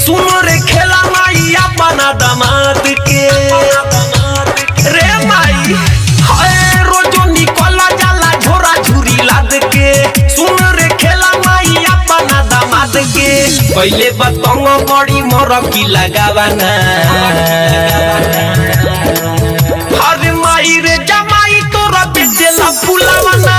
सुन रे खेला माई अपना दामाद के रे माई हाय रोजो निकला जाला झोरा झुरी लाद के सुन रे खेला माई अपना दामाद के पहले बतंग बड़ी मरकी लगावाना हर माई रे जमाई तोरा बेचेला फुलावाना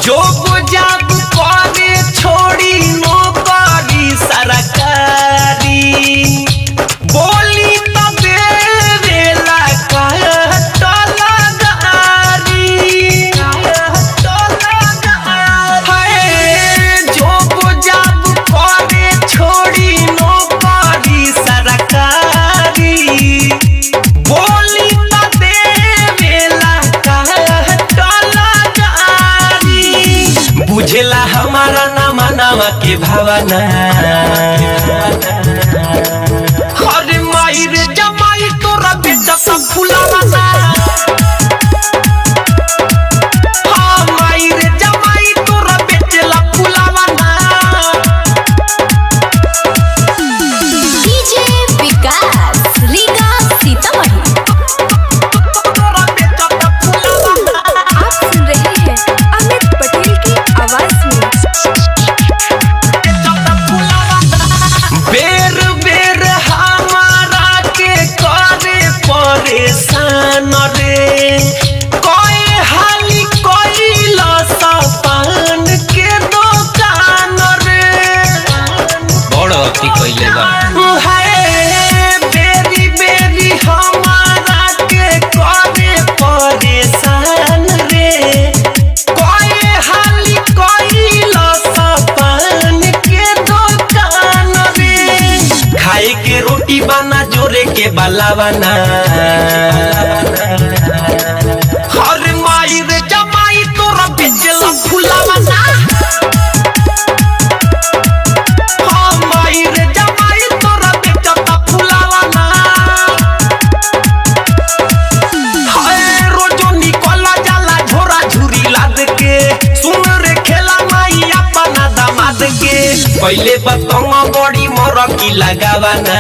जो जाब करे छोड़ी नौकरी सरकारी बोली तो देवेला जो जाब करे छोड़ी नौकरी सरकारी बोली तो देवेला बुझेला हमारा नामा नामा के भावना हर माई रे जमाई तोरा बेटा सब फुलावाना हाँ माई रे जमाई तोरा बेटेला फुलावाना डीजे विकास रीगा सीतामढ़ी आप सुन रहे हैं अमित पटेल की आवाज में बेर बेर हमारा के करे परेशान रे कोई हाली कोई लसपान के दुकान रे बड़ अति कइले बा बेरी बेरी हमारा के करे परेशान रे कोई हाली कोई लसपान के दुकान रे खाए के रोटी बना जोरे के बलावाना हर माई रे जमाई तोरा बेचेला फुलावाना हाँ माई रे जमाई तोरा बेचता फुलावाना हाय रोजो निकला जाला झोरा झुरी लाद के सुन रे खेला माई अपना दामाद के पहले बतंग बड़ी मरकी लगावाना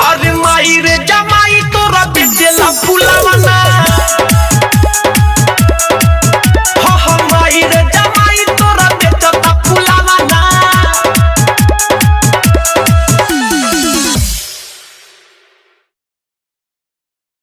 हर माई रे जमाई तोरा बेचेला फुलावाना